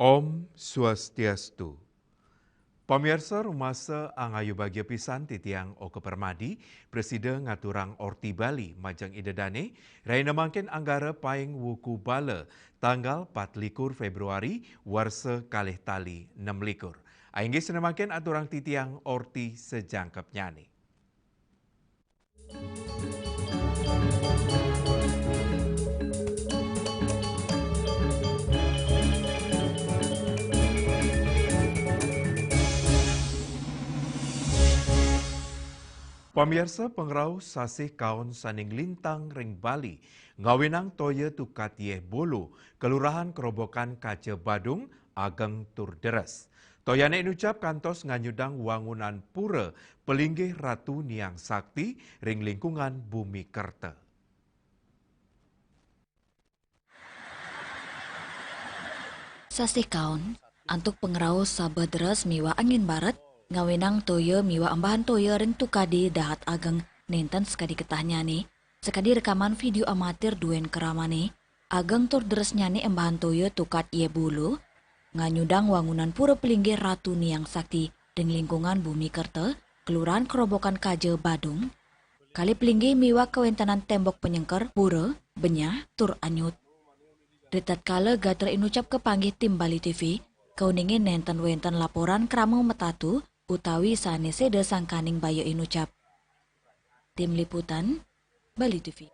Om Swastiastu. Pemirsa rumasa angayu bagia pisan titiang Oke Permadi, Presiden ngaturang Orti Bali Majang Idedane, raina mangkin anggara paing wuku bala tanggal 24 Februari warsa kalih tali 6 Ainggi senemakin aturang titiang Orti sejangkep nyani. Pemirsa pengrau sasih kaon saning lintang ring Bali, ngawinang toya tukat yeh bolo, kelurahan kerobokan kaca Badung, ageng tur deres. Toyane inucap kantos nganyudang wangunan pura, pelinggih Ratu Niang Sakti, ring lingkungan Bumi Kerta. Sasih kaon, antuk pengrau sabadras miwa angin barat, ngawinang toyo miwa ambahan toyo ring tukadi dahat ageng nenten sekadi ketahnyane, sekadi rekaman video amatir duen keramane, ageng tur deres nyane ambahan toyo tukat ye bulu, nganyudang wangunan pura pelinggih Ratu Niang Sakti ring lingkungan Bumi Kerta, kelurahan kerobokan Kaje Badung, kali pelinggih miwa kewentanan tembok penyengker, pura, benyah, tur anyut. Ritat kala gater inucap kepanggih tim Bali TV, kauningin nenten wenten laporan kramau metatu, utawi saneseda sangkaning bayo inucap. Tim Liputan, Bali TV.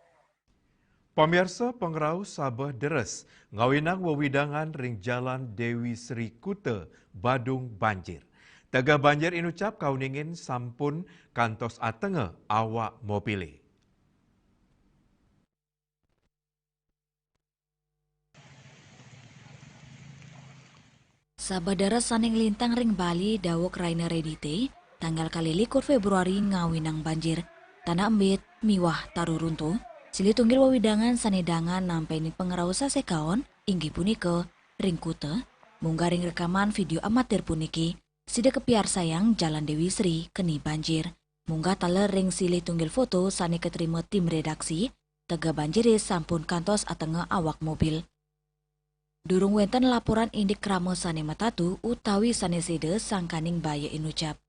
Pemirsa pengrau Sabah deres, ngawinang wewidangan ring jalan Dewi Sri Kuta, Badung banjir. Tega banjir inucap kauningin sampun kantos atenge awak mobile. Sabadara saning lintang ring Bali dawok Raina Redite, tanggal kali 1 Februari ngawinang banjir, tanah embit, miwah taruruntu, sili tunggil wawidangan sanedangan nampeni pengerau sasekaon, inggi punika, ring kuta, munggaring rekaman video amatir puniki, sida kepiar sayang Jalan Dewi Sri keni banjir, munggah taler ring sili tunggil foto sane keterima tim redaksi, tega banjire sampun kantos atenge awak mobil. Durung wenten laporan indik kramo sane matatu utawi sane sede sangkaning baya inucap.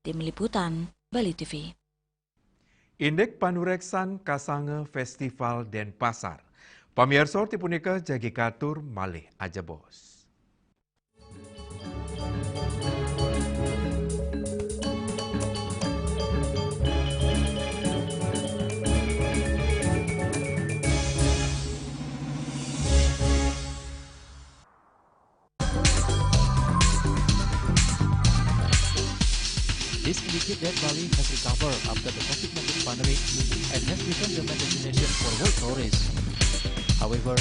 Tim Liputan, Bali TV. Indek panureksan kasange Festival Denpasar. Pamirsa tipunika jagi katur malih aja bos. This indicates that Bali has recovered after the COVID-19 pandemic and has become the main destination for world tourists. However,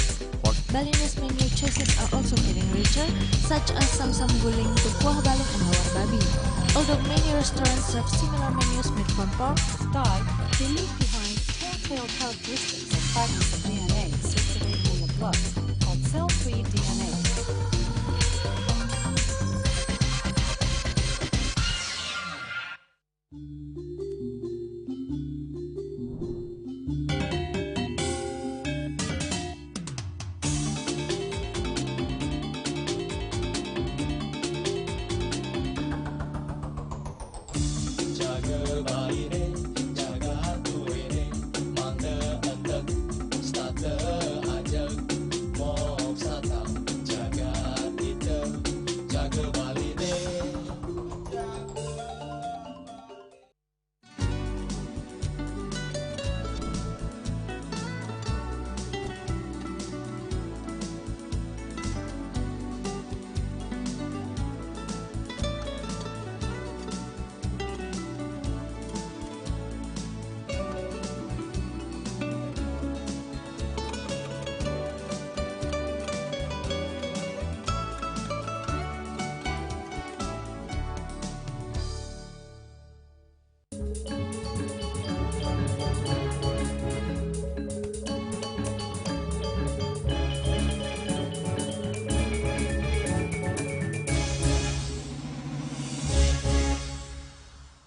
Balinese menu choices are also getting richer, such as Samsam Guling to Kuah Balung and Hawar Babi. Although many restaurants serve similar menus made from pork, Start, they leave behind telltale characteristics and fragments of DNA circulating in the blood, called cell-free DNA.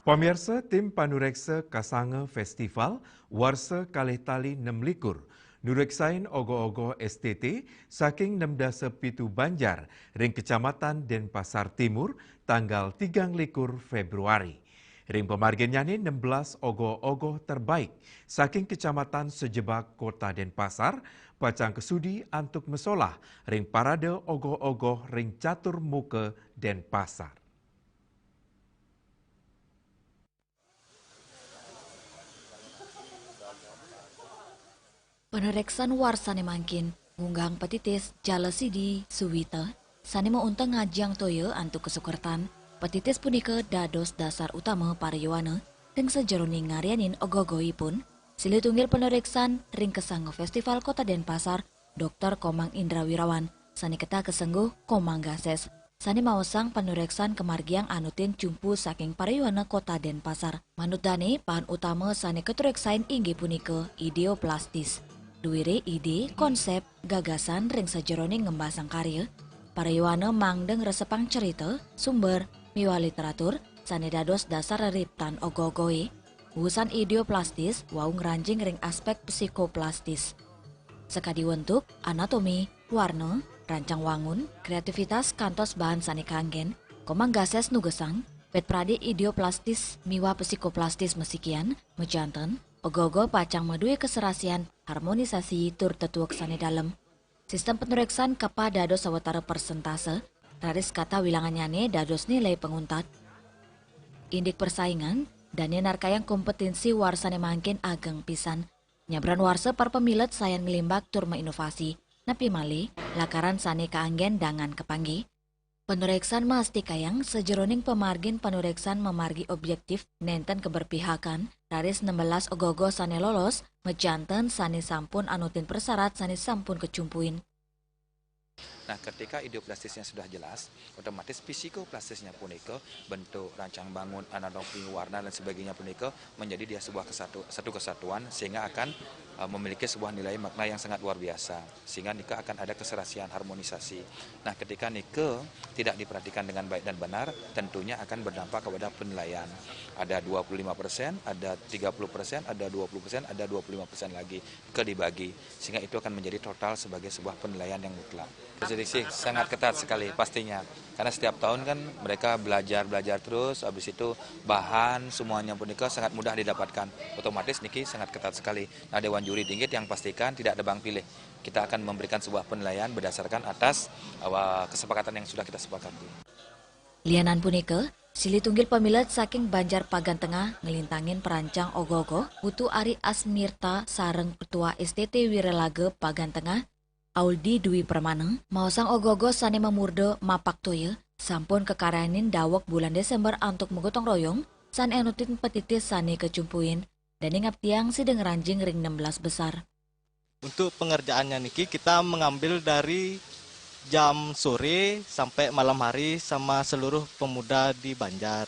Pemirsa tim panureksa kasange festival warsa kalih tali 6 likur Nureksain ogo-ogo STT saking 16 Banjar ring Kecamatan Denpasar Timur tanggal 3 Februari. Ring pemargennyane 16 ogo-ogo terbaik saking Kecamatan sejebak Kota Denpasar pacang kesudi antuk mesolah ring parade ogo-ogo ring catur muke Denpasar. Penereksan warsane mangkin, ngunggang petitis jala sidi suwita, sane mau untang ngajang toyo antuk kesukertan, petitis punika dados dasar utama para Yowana, dan sejeroning ngarianin ogogoi pun, sili tunggil penereksan ring kesanggo Festival Kota Denpasar, Dr. Komang Indra Wirawan, sane keta kesengguh Komang Gases, sane mawasang penereksan kemargiang anutin cumpu saking para Yowana Kota Denpasar. Manut dane, bahan utama sane ketureksain inggih punika ideoplastis. Duwire ide, konsep, gagasan ring sajeroning ngembasang karya, para Yowana mangdeng resepang cerita, sumber, miwa literatur, sane dados dasar reriptan ogo-ogoe, urusan ideoplastis, wau ngranjing ring aspek psikoplastis. Sekadi wentuk, anatomi, warna, rancang wangun, kreativitas kantos bahan sane kanggen, Komang Gases nugesang, pet prade ideoplastis miwa psikoplastis mesikian, mejanten, ogo-ogo pacang medue keserasian, harmonisasi tur tetuak sane dalem. Sistem penureksan kapa dados sawetara persentase, raris kata wilangannyane dados nilai penguntat. Indik persaingan, dan narkayang kompetensi warsane mangkin ageng pisan. Nyabran warsa par pemilet sayan ngelimbak tur inovasi, napi mali, lakaran sane kaanggen dangan kepanggi. Penureksan masti kayang sejeroning pemargin penureksan memargi objektif nenten keberpihakan, raris 16 ogogo sane lolos, mejanten sane sampun anutin persyarat sane sampun kecumpuin. Nah, ketika ideoplastisnya sudah jelas, otomatis psikoplastisnya punika bentuk rancang bangun, anatomi, warna dan sebagainya punika menjadi dia sebuah satu kesatuan sehingga akan memiliki sebuah nilai makna yang sangat luar biasa. Sehingga nika akan ada keserasian harmonisasi. Nah, ketika nika tidak diperhatikan dengan baik dan benar, tentunya akan berdampak kepada penilaian. Ada 25%, ada 30%, ada 20%, ada 25% lagi dibagi. Sehingga itu akan menjadi total sebagai sebuah penilaian yang mutlak. Jadi sih sangat ketat sekali pastinya. Karena setiap tahun kan mereka belajar terus, habis itu bahan semuanya pun sangat mudah didapatkan. Otomatis niki sangat ketat sekali. Nah, Dewan Juri Tinggi yang pastikan tidak tebang pilih. Kita akan memberikan sebuah penilaian berdasarkan atas kesepakatan yang sudah kita sepakati. Lianan punika, sili tunggil pemilet saking Banjar Pagan Tengah ngelintangin perancang ogogo, Putu Ari Asmirta sareng Ketua STT Wirelage Pagan Tengah, Auldi Dwi Permana, mausang ogogo sane memurde mapak toya, sampun kekaranin dawok bulan Desember antuk menggotong royong, san enutin petitis sane kecumpuin, dan ingap tiang sideng ranjing ring 16 besar. Untuk pengerjaannya niki kita mengambil dari jam sore sampai malam hari sama seluruh pemuda di Banjar.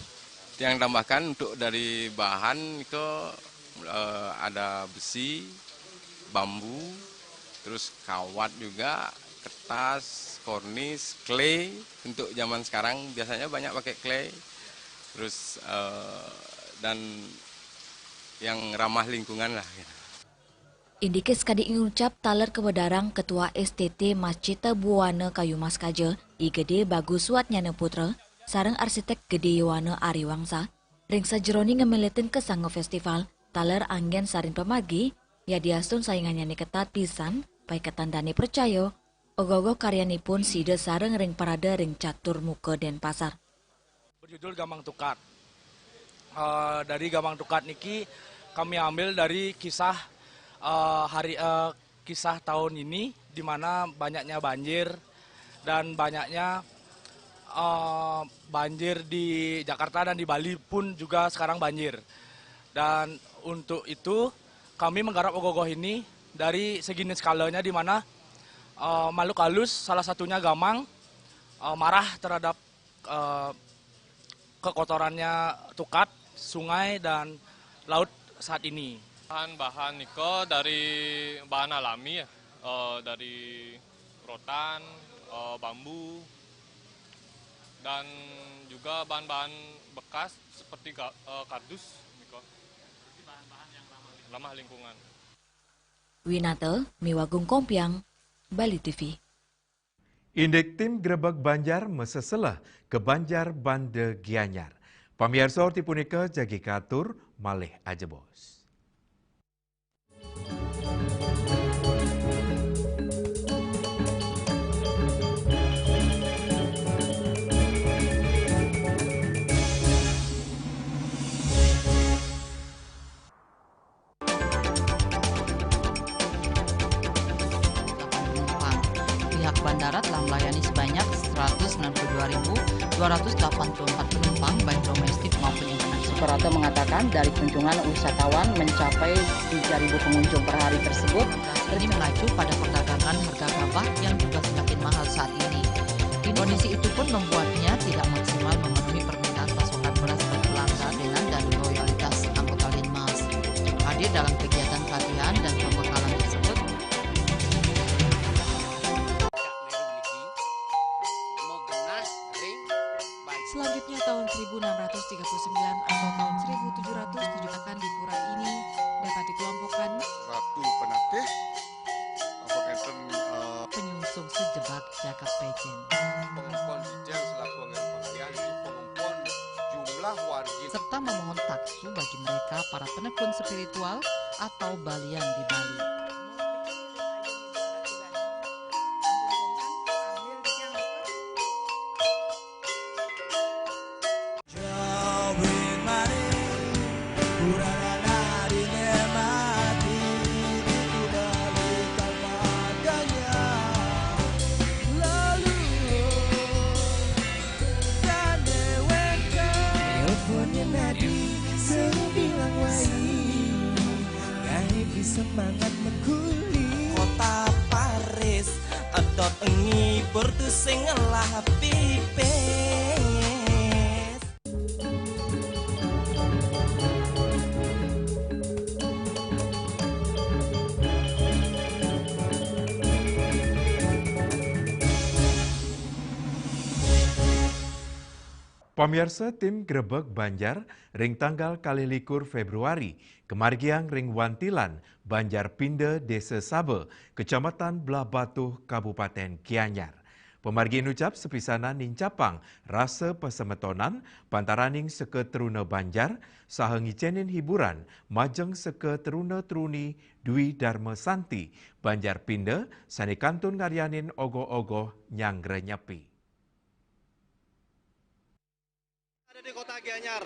Yang tambahkan untuk dari bahan itu ada besi, bambu, terus kawat juga, kertas, kornis, clay. Untuk zaman sekarang biasanya banyak pakai clay. Terus dan yang ramah lingkungan lah. Indikis kadi ngucap taler kebedarang Ketua STT Masjid Buwana Kayu Mas Kaja, Igede Bagus Watnyana Putra, sareng arsitek Gede Yowana Ari Wangsa, ring sajeroni ngemilitin kesanggo festival, taler anggen saring pemagi, ya diastun saingannya ketat pisan, pai ketandani percaya, ogogo karyanipun sida sareng ring parade ring catur muka Denpasar. Berjudul Gamang Tukat. Dari Gamang Tukat niki kami ambil dari kisah kisah tahun ini di mana banyaknya banjir dan banyaknya banjir di Jakarta dan di Bali pun juga sekarang banjir. Dan untuk itu kami menggarap ogogoh ini dari segini skalanya di mana makhluk halus salah satunya gamang marah terhadap kekotorannya tukat, sungai dan laut saat ini. Bahan-bahan niko dari bahan alami ya, dari rotan, bambu, dan juga bahan-bahan bekas seperti kardus niko. Bahan-bahan yang ramah lingkungan. Winata, Miwagung Kompiang, Bali TV. Indek tim Grebek Banjar meseselah ke Banjar Bande Gianyar. Pamirsa orti punika jagi katur malih aja bos. Pihak bandara telah melayani sebanyak 192.284 penumpang baik domestik maupun internasional. Suprapto mengatakan dari kunjungan wisatawan mencapai 3.000 pengunjung per hari tersebut. Ini mengacu pada perdagangan harga gabah yang juga semakin mahal saat ini. Kondisi itu pun membuatnya tidak maksimal memenuhi permintaan pasokan beras berkelangka dengan dan loyalitas anggota Linmas. Hadir dalam kegiatan pelatihan dan pembekalan tersebut, Selanjutnya tahun 1639 atau tahun 1707 akan di pura ini dapat dikelompokkan Ratu Penatih, penyungsung sejebak Jagat Pejen. Pengempon Dijeng selaku pengalian di pengempon jumlah warga serta memohon taksu bagi mereka para penekun spiritual atau balian di Bali. Semangat mengkuli kota Paris adot engi bertusing lah pipes. Pamirsa tim Grebek Banjar ring tanggal 21 Februari kemargiang ring Wantilan Banjar Pinde Desa Sabe Kecamatan Belah Batuh Kabupaten Gianyar. Pemargi ucap sepisana ning capang rasa pesemetonan pantaraning seke teruna Banjar saha ngicenin hiburan majeng seke teruna-teruni Dwi Dharma Santi Banjar Pinde sani kantun ngaryanin ogoh-ogoh nyangre nyepi. Di Kota Gianyar,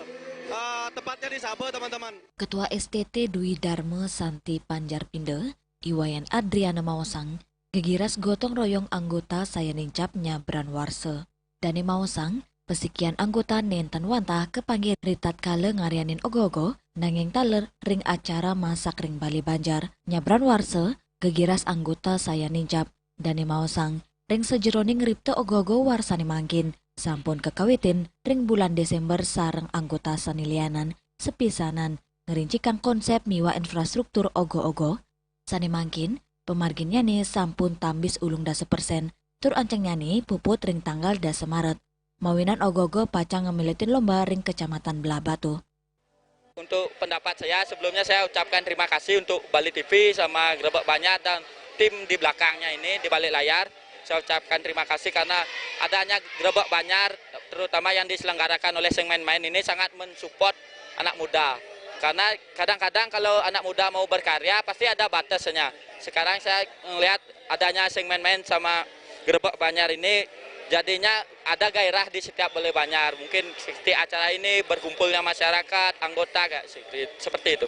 tepatnya di Sabe, teman-teman. Ketua STT Dwi Dharma Santi Banjar Pinde, Iwayan Adriana Mawasang, gegiras gotong royong anggota saya nincap nyabran warse. Dani Mawasang, pesikian anggota nenten wantah kepanggil ritat kale ngarianin ogogo, nanging taler ring acara masak ring Bali Banjar. Nyabran warse, gegiras anggota saya nincap, Dani Mawasang, ring sejeroning ripte ogogo warsani mangkin. Sampun kekawitin ring bulan Desember sareng anggota sanilianan sepisanan ngerincikan konsep miwa infrastruktur ogo-ogo. Sani mangkin pemarginnya nih sampun tambis ulung 10% tur ancengnya nih puput ring tanggal 10 Maret. Mawinan ogo-ogo pacang ngemilitin lomba ring Kecamatan Belah Batuh. Untuk pendapat saya sebelumnya saya ucapkan terima kasih untuk Bali TV sama Grebek Banjar dan tim di belakangnya ini di balik layar. Saya ucapkan terima kasih karena adanya Grebek Banjar, terutama yang diselenggarakan oleh segmen main ini sangat mensupport anak muda. Karena kadang-kadang kalau anak muda mau berkarya pasti ada batasnya. Sekarang saya melihat adanya segmen main sama Grebek Banjar ini jadinya ada gairah di setiap Bali Banjar. Mungkin seperti acara ini berkumpulnya masyarakat, anggota kayak seperti itu.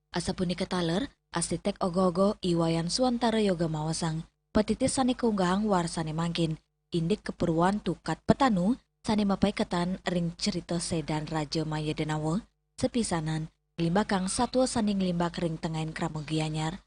Asapuni ketaler, arsitek ogogo Iwayan Suantara Yoga Mawasang. Petitis sani keunggahang warsani mangkin, indik keperluan tukat petanu, sani mapai ketan ring cerita sedan Raja Maya Denawa, sepisanan, ngelimbakang satwa sani ngelimbak ring tengain Kramo Gianyar.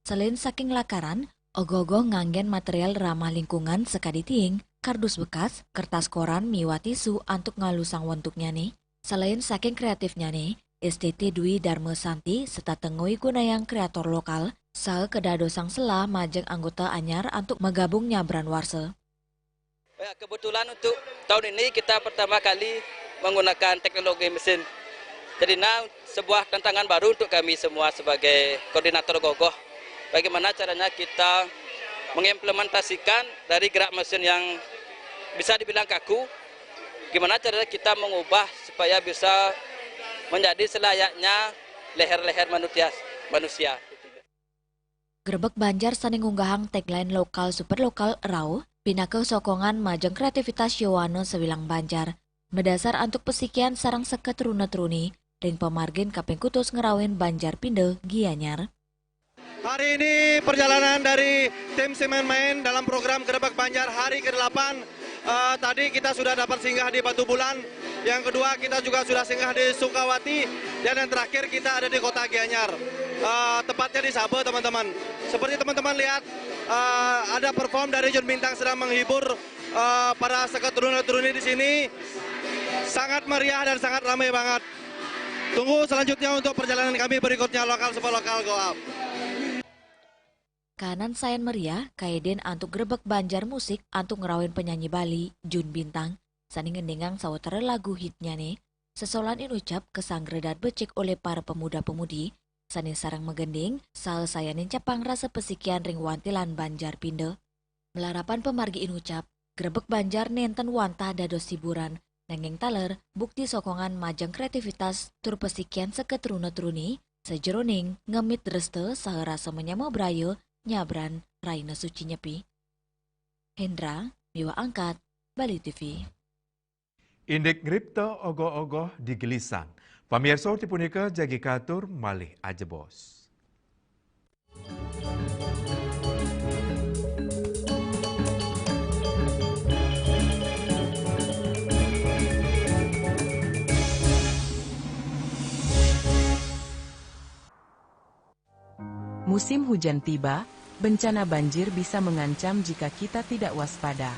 Selain saking lakaran, ogogo nganggen material ramah lingkungan sekadi tiing, kardus bekas, kertas koran, miwa tisu antuk ngalusang wentuknya nih. Selain saking kreatifnya nih, STT Dwi Dharma Santi serta tengoi gunayang kreator lokal, saha kedadosang sela majeng anggota anyar untuk megabung nyabran warse. Ya, kebetulan untuk tahun ini kita pertama kali menggunakan teknologi mesin. Jadi sebuah tantangan baru untuk kami semua sebagai koordinator Ogoh-ogoh. Bagaimana caranya kita mengimplementasikan dari gerak mesin yang bisa dibilang kaku, gimana caranya kita mengubah supaya bisa menjadi selayaknya leher-leher manusia. Grebek Banjar saning unggahang tagline lokal super lokal rau, pinake sokongan majeng kreativitas Yowana sewilang Banjar. Medasar antuk pesikian sarang seket runa-truni, ring pemargin kaping kutus ngerawin Banjar Pinde Gianyar. Hari ini perjalanan dari tim Semen Main dalam program Grebek Banjar hari ke-8. Tadi kita sudah dapat singgah di Batu Bulan, yang kedua kita juga sudah singgah di Sukawati, dan yang terakhir kita ada di Kota Gianyar. Tepatnya di Sabe, teman-teman. Seperti teman-teman lihat, ada perform dari Jun Bintang sedang menghibur para seket runa-truni di sini. Sangat meriah dan sangat ramai banget. Tunggu selanjutnya untuk perjalanan kami berikutnya lokal super lokal go up. Kanan sayan meriah, kaiden antuk Grebek Banjar musik antuk ngerawin penyanyi Bali, Jun Bintang. Sani ngendingang sawetara lagu hitnya nih. Sesolan inucap kesanggredat becik oleh para pemuda-pemudi. Sani sarang megending, sal sayanin capang rasa pesikian ring wantilan Banjar Pinde. Melarapan pemargi inucap, Grebek Banjar nenten wantah dados hiburan. Nengeng taler, bukti sokongan majang kreativitas tur pesikian seket runa-truni, sejeroning ngemit dreste saha rasa menyama brayo, nyabran Raina Suci Nyepi. Hendra, Miwa Angkat, Bali TV. Indek ngripta ogoh-ogoh di Gelisang. Pamirsa tipunika jagi katur malih ajebos. Musim hujan tiba, bencana banjir bisa mengancam jika kita tidak waspada.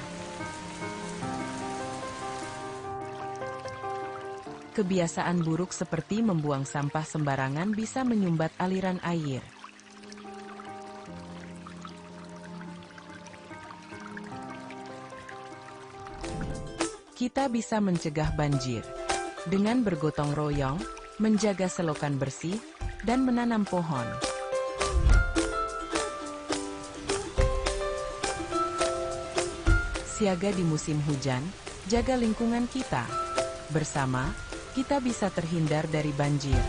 Kebiasaan buruk seperti membuang sampah sembarangan bisa menyumbat aliran air. Kita bisa mencegah banjir dengan bergotong royong, menjaga selokan bersih, dan menanam pohon. Siaga di musim hujan, jaga lingkungan kita. Bersama, kita bisa terhindar dari banjir.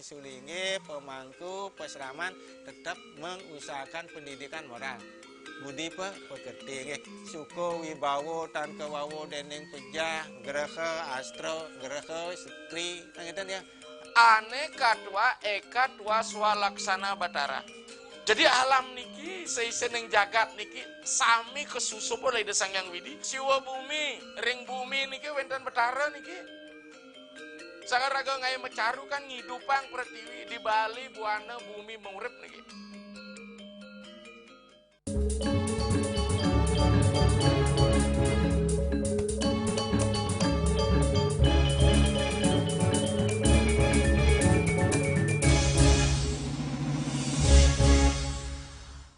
Sulingi pemangku peseraman tetap mengusahakan pendidikan moral. Budi pekerti suko wibawo tan kewawo dening pejah gereha astro gereha setri ngeten ya. Ane kadua eka dua swalaksana batara. Jadi alam niki seiseneng jagat niki sami kesusup oleh desang yang widi. Siwa bumi, ring bumi niki wenten batara niki. Sangat raga ngai mecaru kan ngidupang pertiwi di Bali buana bumi mengurip niki.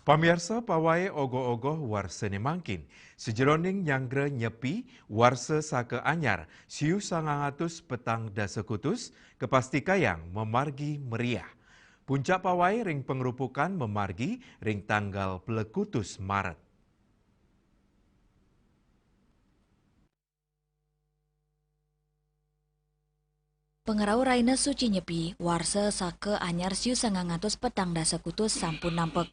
Pamirsa pawai ogoh-ogoh warsene mangkin, sejeroning nyanggre nyepi warse sake anyar, siu 900 petang dasekutus, kepasti kayang memargi meriah. Puncak pawai ring pengerupukan memargi ring tanggal pelekutus Maret. Pengerau Raina Suci Nyepi, warse sake anyar siu 900 petang dasekutus sampun nampek.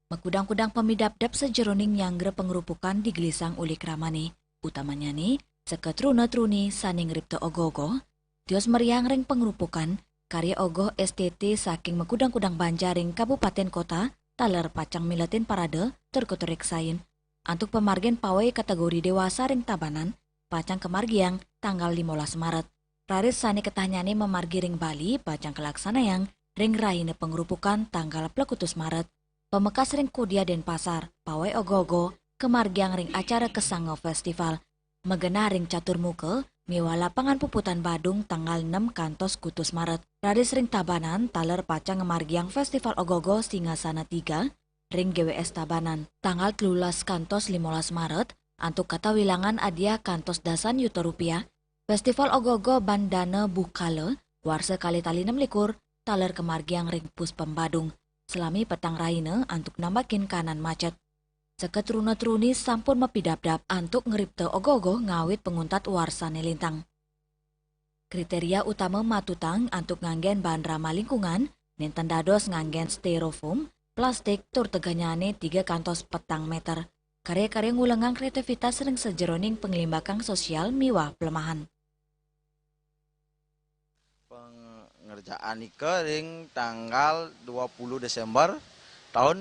Mekudang-kudang pemidap-dap sejeroning nyanggre pengerupukan di Gelisang ulik ramane. Utamanya nih, seket runa-truni saning ripte ogoh-ogoh, tios meriang ring pengerupukan, karya ogoh STT saking mekudang-kudang Banjaring Kabupaten Kota, taler pacang miletin parade, terkotorik sain. Untuk pemargian pawai kategori dewasa ring tabanan, pacang kemargiang tanggal 15 Maret. Raris sani ketanyani memargi ring Bali, pacang kelaksana yang ring raine pengerupukan tanggal plekutus Maret. Pemekas ring Kudia Denpasar, pawai ogogo, kemargiang ring acara Kesango Festival. Megena ring catur muke, miwa lapangan puputan Badung tanggal 6 kantos kutus Maret. Radis ring Tabanan, taler pacang ngemargiang Festival Ogogo Singasana 3, ring GWS Tabanan. Tanggal 13 kantos 15 Maret, antuk kata wilangan adia kantos dasan yuto rupiah. Festival Ogogo Bandana Bukale, warse kali tali 6 likur, taler kemargiang ring Puspem Badung. Selami petang raine, antuk nambakin kanan macet. Seket runa-truni sampun mepidap-dap antuk ngeripte ogogo ngawit penguntat warsane lintang. Kriteria utama matutang antuk nganggen bahan ramah lingkungan, nenten dados nganggen styrofoam, plastik tur teganyane 3 kantos petang meter. Karya-karya ngulengang kreativitas sering sejeroning penglimbakang sosial miwah pelemahan. Pengerjaan ike ring tanggal 20 Desember tahun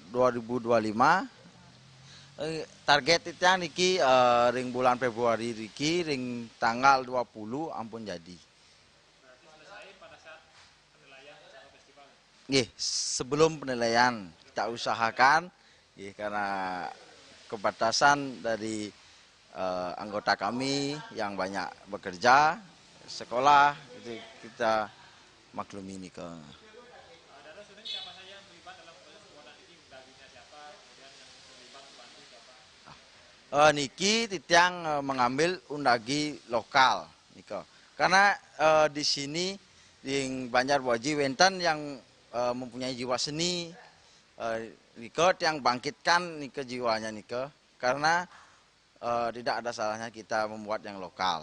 2025. Target itu yang niki ring bulan Februari niki ring tanggal 20 ampun jadi. Sebelum penilaian kita usahakan karena kebatasan dari anggota kami yang banyak bekerja, sekolah, itu kita maklumi nih ke. Niki titiang mengambil undagi lokal Niko. Karena di sini di Banjarbaji Wenten yang mempunyai jiwa seni Niko yang bangkitkan Niko jiwanya Niko karena tidak ada salahnya kita membuat yang lokal.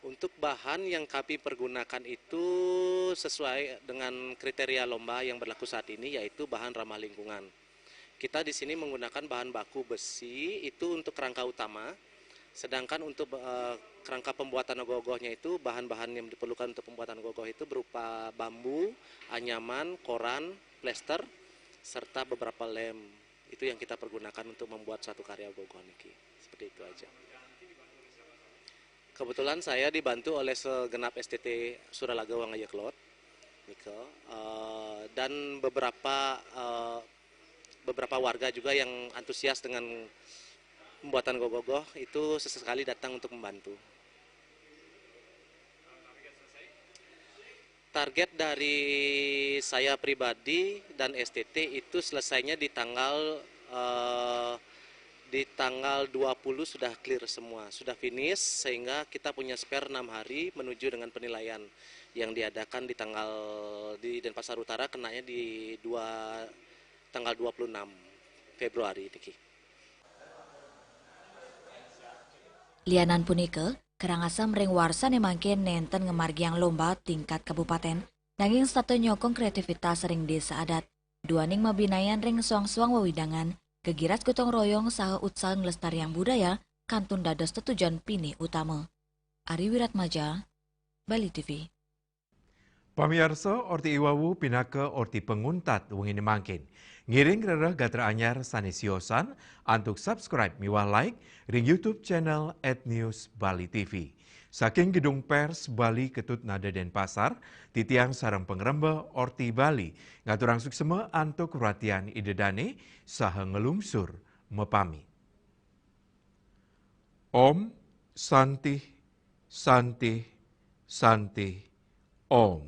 Untuk bahan yang kami pergunakan itu sesuai dengan kriteria lomba yang berlaku saat ini, yaitu bahan ramah lingkungan. Kita di sini menggunakan bahan baku besi itu untuk kerangka utama, sedangkan untuk kerangka pembuatan ogoh-ogohnya itu bahan-bahan yang diperlukan untuk pembuatan ogoh-ogoh itu berupa bambu, anyaman, koran, plester, serta beberapa lem. Itu yang kita pergunakan untuk membuat suatu karya ogoh-ogoh niki. Seperti itu aja. Kebetulan saya dibantu oleh segenap STT Suralaga Wangayaklot, dan beberapa warga juga yang antusias dengan pembuatan ogoh-ogoh itu sesekali datang untuk membantu. Target dari saya pribadi dan STT itu selesainya di tanggal 20 sudah clear semua, sudah finish, sehingga kita punya spare 6 hari menuju dengan penilaian yang diadakan di Denpasar Utara, kenanya di tanggal 26 Februari niki. Lianan punike, karangasem ring warsan emangke nenten ngemargiang lomba tingkat kabupaten, nanging satu nyokong kreativitas ring desa adat. Duaning mabinayan ring suang-suang wawidangan, kegiras gotong royong saha utsal ngelestariang budaya, kantun dados tetujuan pini utama. Ari Wiratmaja, Bali TV. Pamirsa, orti iwawu pinake orti penguntat wengine mangkin. Ngiring rereh gatra anyar sanesiosan antuk subscribe miwah like ring YouTube channel @news_bali TV. Saking gedung pers Bali Ketut Nada Denpasar, titiang sarang pengrembe orti Bali ngaturang suksema antuk ratian idedane saha ngelungsur mepami. Om Santi Santi Santi Om.